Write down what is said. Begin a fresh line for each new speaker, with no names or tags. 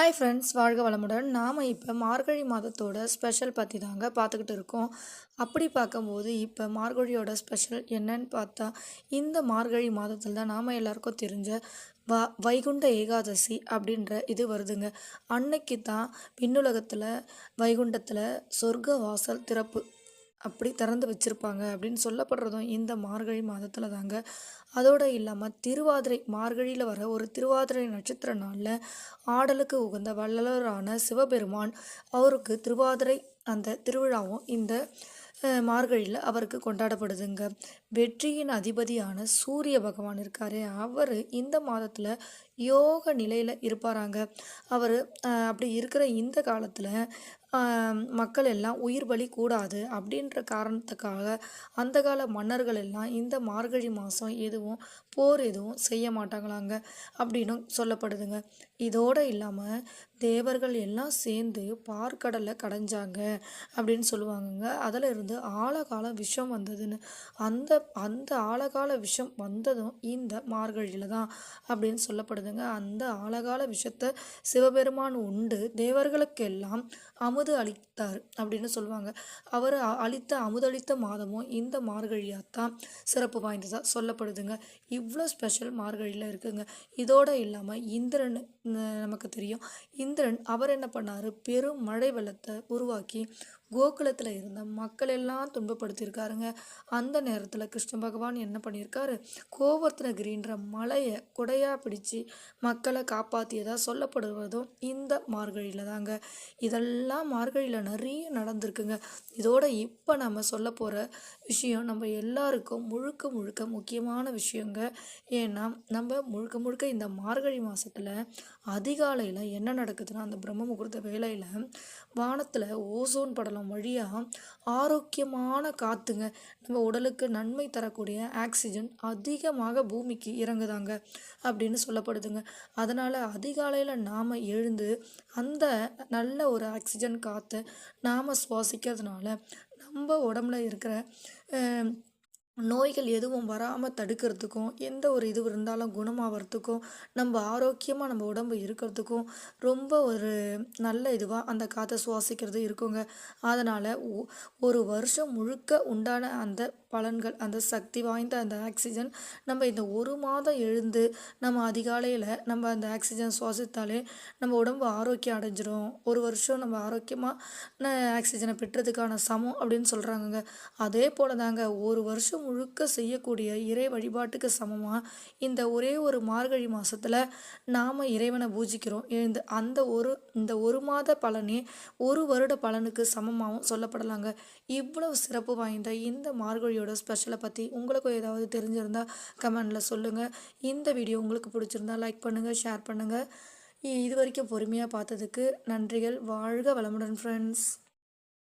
Hi friends, வாழ்க வளமுடன். நாம் இப்போ மார்கழி மாதத்தோட ஸ்பெஷல் பற்றி தாங்க பார்த்துக்கிட்டு இருக்கோம். அப்படி பார்க்கும்போது இப்போ மார்கழியோட ஸ்பெஷல் என்னன்னு பார்த்தா, இந்த மார்கழி மாதத்தில் தான் நாம் எல்லாருக்கும் தெரிஞ்ச வைகுண்ட ஏகாதசி அப்படின்ற இது வருதுங்க. அன்னைக்கு தான் விண்ணுலகத்தில் வைகுண்டத்தில் சொர்க்க வாசல் திறப்பு அப்படி திறந்து வச்சுருப்பாங்க அப்படின்னு சொல்லப்படுறதும் இந்த மார்கழி மாதத்தில் தாங்க. அதோடு இல்லாமல் திருவாதிரை மார்கழியில் வர ஒரு திருவாதிரை நட்சத்திர நாளில் ஆடலுக்கு உகந்த வள்ளலரான சிவபெருமான் அவருக்கு திருவாதிரை அந்த திருவிழாவும் இந்த மார்கழியில் அவருக்கு கொண்டாடப்படுதுங்க. வெற்றியின் அதிபதியான சூரிய பகவான் இருக்காரு, அவர் இந்த மாதத்தில் யோக நிலையில் இருப்பாராங்க. அவர் அப்படி இருக்கிற இந்த காலத்தில் மக்கள் எல்லாம் உயிர் பலி கூடாது அப்படின்ற காரணத்துக்காக அந்த கால மன்னர்கள் எல்லாம் இந்த மார்கழி மாதம் எதுவும் போர் எதுவும் செய்ய மாட்டாங்களாங்க அப்படின்னு சொல்லப்படுதுங்க. இதோடு இல்லாமல் தேவர்கள் எல்லாம் சேர்ந்து பார்க்கடலை கடைஞ்சாங்க அப்படின்னு சொல்லுவாங்கங்க. அதில் இருந்து ஆழகால விஷம் வந்ததுன்னு, அந்த அந்த ஆழகால விஷம் வந்ததும் இந்த மார்கழியில் தான் அப்படின்னு சொல்லப்படுதுங்க. அந்த ஆழகால விஷத்தை சிவபெருமான் உண்டு தேவர்களுக்கெல்லாம் அமுது அளித்தார் அப்படின்னு சொல்லுவாங்க. அவர் அளித்த அமுதளித்த மாதமும் இந்த மார்கழியாத்தான் சிறப்பு வாய்ந்ததாக சொல்லப்படுதுங்க. இவ்வளோ ஸ்பெஷல் மார்கழியில் இருக்குங்க. இதோடு இல்லாமல் இந்திரன் நமக்கு தெரியும். இந்திரன் அவர் என்ன பண்ணார், பெரும் மழை வெள்ளத்தை உருவாக்கி கோகுலத்தில் இருந்த மக்கள் எல்லாம் துன்பப்படுத்தியிருக்காருங்க. அந்த நேரத்தில் கிருஷ்ண பகவான் என்ன பண்ணியிருக்காரு, கோவர்த்தனகிரின்ற மலையை குடையாக பிடிச்சி மக்களை காப்பாற்றியதாக சொல்லப்படுவதும் இந்த மார்கழியில் தாங்க. இதெல்லாம் மார்கழியில் நிறைய நடந்திருக்குங்க. இதோட இப்போ நம்ம சொல்ல போகிற விஷயம் நம்ம எல்லாருக்கும் முழுக்க முழுக்க முக்கியமான விஷயங்க. ஏன்னா நம்ம முழுக்க முழுக்க இந்த மார்கழி மாதத்தில் அதிகாலையில் என்ன நடக்குதுன்னா, அந்த பிரம்ம முகூர்த்த வேளையில் வானத்தில் ஓசோன் படலம் வழியாக ஆரோக்கியமான காற்றுங்க, நம்ம உடலுக்கு நன்மை தரக்கூடிய ஆக்சிஜன் அதிகமாக பூமிக்கு இறங்குதாங்க அப்படின்னு சொல்லப்படுதுங்க. அதனால் அதிகாலையில் நாம் எழுந்து அந்த நல்ல ஒரு ஆக்சிஜன் காற்றை நாம் சுவாசிக்கிறதுனால நம்ம உடம்புல இருக்கிற நோய்கள் எதுவும் வராமல் தடுக்கிறதுக்கும், எந்த ஒரு இது இருந்தாலும் குணமாகறதுக்கும், நம்ம ஆரோக்கியமாக நம்ம உடம்பு இருக்கிறதுக்கும் ரொம்ப ஒரு நல்ல இதுவாக அந்த காற்றை சுவாசிக்கிறது இருக்குங்க. அதனால் ஒரு வருஷம் முழுக்க உண்டான அந்த பலன்கள், அந்த சக்தி வாய்ந்த அந்த ஆக்சிஜன் நம்ம இந்த ஒரு மாதம் எழுந்து நம்ம அதிகாலையில் நம்ம அந்த ஆக்சிஜன் சுவாசித்தாலே நம்ம உடம்பு ஆரோக்கியம் அடைஞ்சிரும். ஒரு வருஷம் நம்ம ஆரோக்கியமாக ஆக்சிஜனை பெற்றதுக்கான சமம் அப்படின்னு சொல்கிறாங்கங்க. அதே போல் தாங்க ஒரு வருஷம் முழுக்க செய்யக்கூடிய இறை வழிபாட்டுக்கு சமமாக இந்த ஒரே ஒரு மார்கழி மாதத்தில் நாம் இறைவனை பூஜிக்கிறோம். இந்த ஒரு மாத பலனே ஒரு வருட பலனுக்கு சமமாகவும் சொல்லப்படலாங்க. இவ்வளவு சிறப்பு வாய்ந்த இந்த மார்கழியோட ஸ்பெஷலை பற்றி உங்களுக்கும் ஏதாவது தெரிஞ்சிருந்தால் கமெண்டில் சொல்லுங்கள். இந்த வீடியோ உங்களுக்கு பிடிச்சிருந்தா லைக் பண்ணுங்கள், ஷேர் பண்ணுங்கள். இது வரைக்கும் பொறுமையாக பார்த்ததுக்கு நன்றிகள். வாழ்க வளமுடன் ஃப்ரெண்ட்ஸ்.